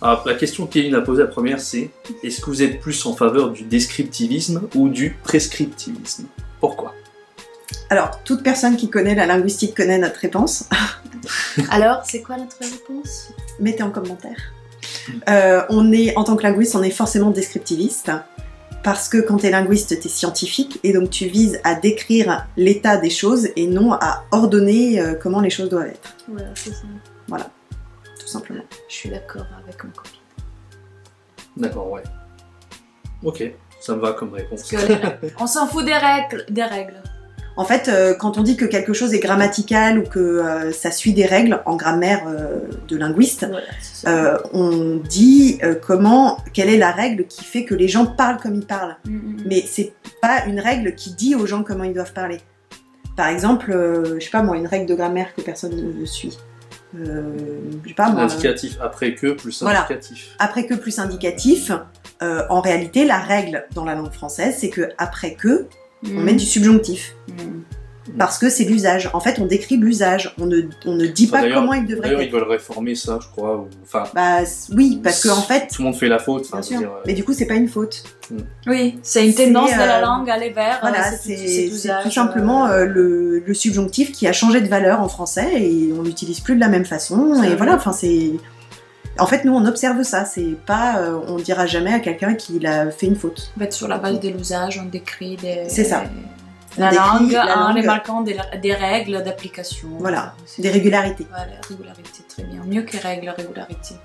Alors, la question que Kevin a posée, la première, c'est est-ce que vous êtes plus en faveur du descriptivisme ou du prescriptivisme? Pourquoi? Alors, toute personne qui connaît la linguistique connaît notre réponse. Alors, c'est quoi notre réponse? Mettez en commentaire. En tant que linguiste, on est forcément descriptiviste. Parce que quand tu es linguiste, tu es scientifique. Et donc, tu vises à décrire l'état des choses et non à ordonner comment les choses doivent être. Voilà, c'est ça. Voilà. Tout simplement. Je suis d'accord avec ma copine. D'accord, ouais. Ok, ça me va comme réponse. On s'en fout des règles. En fait, quand on dit que quelque chose est grammatical ou que ça suit des règles en grammaire de linguiste, on dit quelle est la règle qui fait que les gens parlent comme ils parlent. Mais c'est pas une règle qui dit aux gens comment ils doivent parler. Par exemple, je sais pas moi, une règle de grammaire que personne ne suit. Je sais pas moi. Indicatif après que plus indicatif. Voilà. Après que plus indicatif. En réalité, la règle dans la langue française, c'est que après que, on met du subjonctif. Parce que c'est l'usage. En fait, on décrit l'usage. On ne dit pas comment il devrait être. D'ailleurs, ils veulent réformer ça, je crois. Enfin, oui, parce qu'en fait... Tout le monde fait la faute. Bien sûr. Mais du coup, c'est pas une faute. Oui, c'est une tendance de la langue à aller vers voilà, c'est tout simplement le subjonctif qui a changé de valeur en français et on l'utilise plus de la même façon. Et voilà, enfin, c'est... En fait, nous, on observe ça. C'est pas, on dira jamais à quelqu'un qu'il a fait une faute. En fait, sur la base de l'usage, on décrit des... C'est ça. La langue en remarquant des règles d'application. Voilà, des régularités. Voilà, régularités, très bien. Mieux que règles, régularité.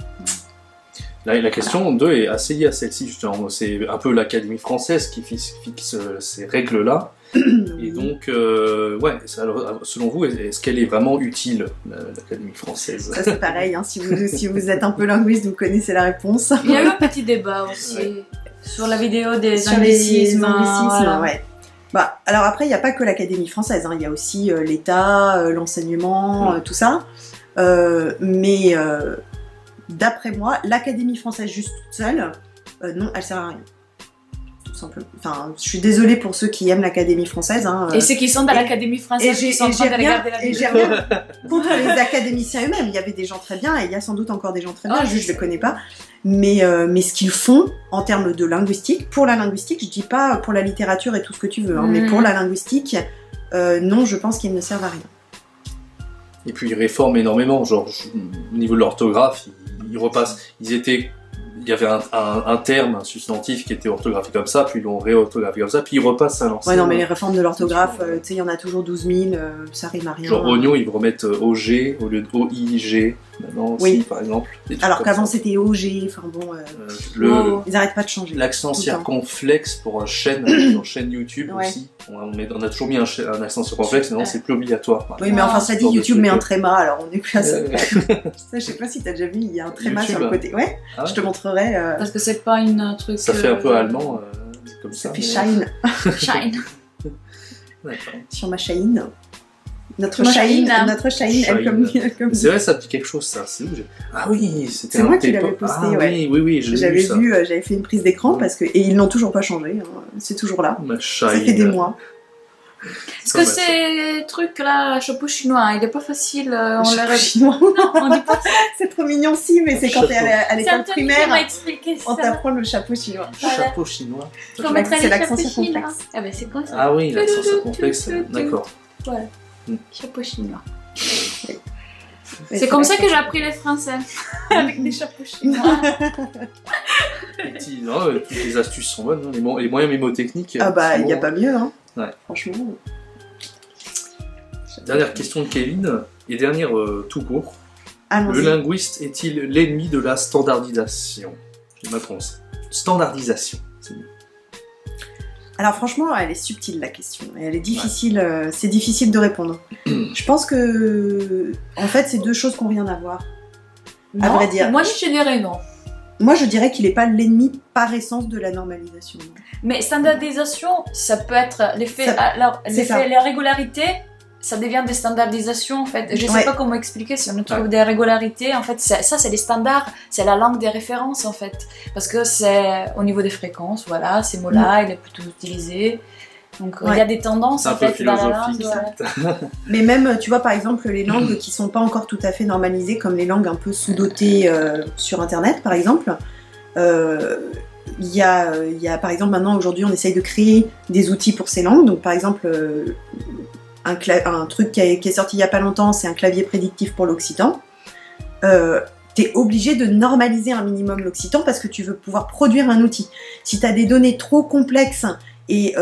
Là, la question 2 est assez liée à celle-ci, justement. C'est un peu l'Académie française qui fixe ces règles-là. Et donc, ouais, alors, selon vous, est-ce qu'elle est vraiment utile, l'Académie française? Ça, c'est pareil, hein, si vous êtes un peu linguiste, vous connaissez la réponse. Il y a eu un petit débat aussi sur la vidéo des anglicismes. Voilà. Ouais. Bah, alors après, il n'y a pas que l'Académie française, hein, il y a aussi l'État, l'enseignement, tout ça. Mais d'après moi, l'Académie française juste toute seule, non, elle sert à rien. Tout simplement. Enfin, je suis désolée pour ceux qui aiment l'Académie française. Hein, et ceux qui sont dans l'Académie française, qui sont en train de regarder la vidéo. Et j'ai rien contre les académiciens eux-mêmes. Il y avait des gens très bien, et il y a sans doute encore des gens très bien, juste je ne les connais pas. Mais ce qu'ils font en termes de linguistique, pour la linguistique, je dis pas pour la littérature et tout ce que tu veux, hein, mais pour la linguistique, non, je pense qu'ils ne servent à rien. Et puis ils réforment énormément, genre au niveau de l'orthographe, ils repassent, il y avait un terme, un substantif qui était orthographié comme ça, puis ils l'ont réorthographié comme ça, puis ils repassent à l'ancien. Ouais, non, mais les réformes de l'orthographe, tu sais, il y en a toujours 12 000, ça rime à rien. Genre oignon, ils remettent OG au lieu de OIG, maintenant aussi, par exemple. Alors qu'avant c'était OG, enfin bon, ils n'arrêtent pas de changer. L'accent circonflexe pour chaîne, sur chaîne YouTube aussi. On a toujours mis un accent circonflexe, maintenant c'est plus obligatoire. Oui, mais enfin, ça dit YouTube met un tréma, alors on est plus à ça. Je sais pas si t'as déjà vu, il y a un tréma sur le côté. Ouais, je te montrerai. Parce que c'est pas une truc. Ça fait un peu allemand, comme ça. Ça fait shine. Shine. D'accord. Sur ma Shine. Notre Shine, elle comme. C'est vrai, ça dit quelque chose, ça. C'est où Ah oui, c'était. C'est moi qui l'avais posté, ouais. Oui, j'avais vu, j'avais fait une prise d'écran parce que et ils l'ont toujours pas changé. Hein. C'est toujours là. Ça fait des mois. Est-ce que ces trucs-là, chapeau chinois, il est pas facile, on chapeau chinois. Non, on dit pas ça. C'est trop mignon, si, mais c'est quand t'es à l'école primaire, on ça. t'apprend le chapeau chinois. Voilà. Chapeau chinois. C'est l'accent circonflexe. Ah ben c'est quoi ça? Ah oui, l'accent circonflexe, d'accord. Ouais. Chapeau chinois. C'est comme ça que j'ai appris les français, avec des chapeaux chinois. Toutes les astuces sont bonnes, hein. Les moyens mémotechniques. Ah bah, il n'y a pas mieux, hein. Ouais. Franchement. Dernière question de Kevin, et dernière tout court. Le linguiste est-il l'ennemi de la standardisation? J'ai ma réponse. Standardisation, c'est mieux. Alors franchement, elle est subtile la question, et elle est difficile, c'est difficile de répondre. Je pense que, en fait, c'est deux choses qu'on vient d'avoir, à vrai dire. Moi je dirais non. Moi je dirais qu'il n'est pas l'ennemi par essence de la normalisation. Mais standardisation, ça peut être l'effet, la régularité, ça devient des standardisations en fait. Je sais pas comment expliquer, si on trouve des régularités, en fait, ça c'est les standards, c'est la langue des références en fait. Parce que c'est au niveau des fréquences, voilà, ces mots-là, il est plutôt utilisé. Donc il y a des tendances en fait dans la langue. Mais même, tu vois, par exemple, les langues qui sont pas encore tout à fait normalisées, comme les langues un peu sous-dotées sur Internet, par exemple, il y a, par exemple, maintenant, aujourd'hui, on essaye de créer des outils pour ces langues. Donc, par exemple, un truc qui est sorti il y a pas longtemps, c'est un clavier prédictif pour l'occitan. T'es obligé de normaliser un minimum l'occitan parce que tu veux pouvoir produire un outil. Si tu as des données trop complexes et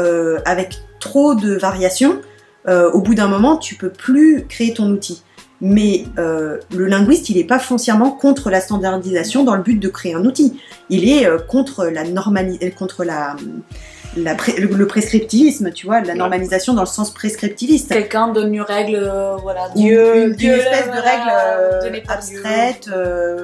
avec trop de variations, au bout d'un moment, tu peux plus créer ton outil. Mais le linguiste, il n'est pas foncièrement contre la standardisation dans le but de créer un outil. Il est contre le prescriptivisme, tu vois, la normalisation dans le sens prescriptiviste. Quelqu'un donne une règle, voilà, une espèce de règle abstraite,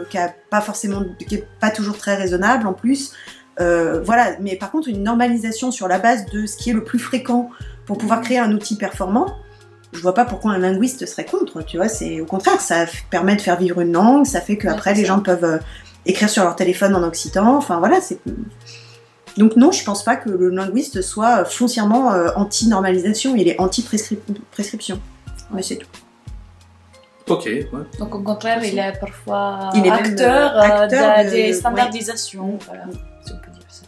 qui est pas toujours très raisonnable en plus. Voilà, mais par contre, une normalisation sur la base de ce qui est le plus fréquent pour pouvoir créer un outil performant, je vois pas pourquoi un linguiste serait contre, tu vois, c'est au contraire, ça permet de faire vivre une langue, ça fait qu'après les gens peuvent écrire sur leur téléphone en occitan, enfin voilà, c'est... Donc non, je pense pas que le linguiste soit foncièrement anti-normalisation, il est anti-prescription, mais c'est tout. Ok, ouais. Donc au contraire, il est parfois acteur des standardisations, voilà, si on peut dire ça.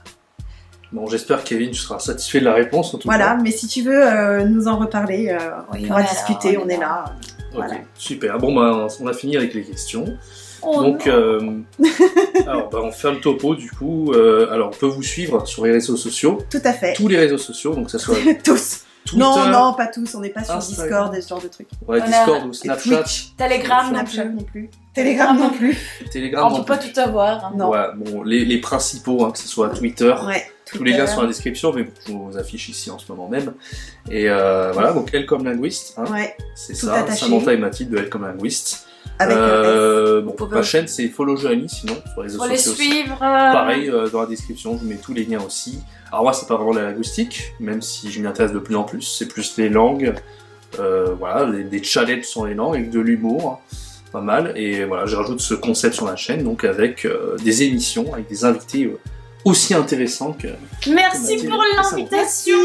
Bon, j'espère, Kevin, tu seras satisfait de la réponse en tout cas. Voilà, mais si tu veux nous en reparler, on pourra discuter, on est là. Voilà. Super. Bon, bah, on a fini avec les questions. Donc, alors, bah, on fait le topo du coup. Alors, on peut vous suivre sur les réseaux sociaux. Tout à fait. Tous les réseaux sociaux, donc que ce soit tous. Twitter, non, pas tous. On n'est pas sur Discord et ce genre de trucs. Ouais, Discord ou Snapchat. Telegram non plus. Telegram non plus. Telegram on peut pas tout avoir. Hein. Non. Ouais, bon, les principaux, hein, que ce soit Twitter. Ouais. Tous les liens sont dans la description, mais je vous affiche ici en ce moment même. Et voilà, donc Elle comme linguiste, hein, ouais, c'est ça, Samantha et Mathilde de Elle comme linguiste. Avec bon, ma chaîne c'est Follow Joanie, sinon sur les réseaux sociaux. Faut les suivre. Pareil, dans la description, je vous mets tous les liens aussi. Alors moi, c'est pas vraiment la linguistique, même si je m'y intéresse de plus en plus. C'est plus les langues, voilà, des challenges sur les langues avec de l'humour, hein, pas mal. Et voilà, je rajoute ce concept sur la chaîne, donc avec des émissions, avec des invités aussi intéressants que... Merci pour l'invitation.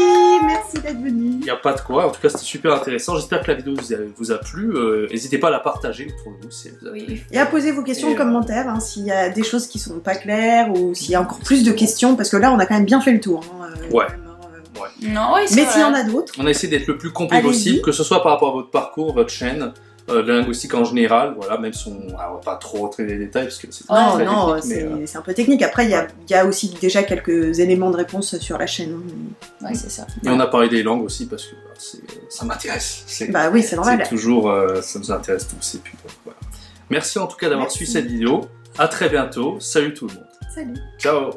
Merci d'être venu. Il n'y a pas de quoi, en tout cas c'était super intéressant. J'espère que la vidéo vous a plu. N'hésitez pas à la partager autour de vous si elle vous a plu. Et à poser vos questions en commentaire, hein, s'il y a des choses qui sont pas claires ou s'il y a encore plus de questions, parce que là on a quand même bien fait le tour. Hein, ouais. Non, oui, mais s'il y en a d'autres, on a essayé d'être le plus complet possible, que ce soit par rapport à votre parcours, votre chaîne, de la linguistique en général, voilà, même si on va pas trop rentrer dans les détails parce que c'est très technique, c'est un peu technique. Après, il y a aussi déjà quelques éléments de réponse sur la chaîne. Ouais, c'est ça. Et on a parlé des langues aussi parce que ça m'intéresse. Bah oui, c'est normal. C'est toujours, ça nous intéresse tous. Et puis, voilà. Merci en tout cas d'avoir suivi cette vidéo. À très bientôt. Salut tout le monde. Salut. Ciao.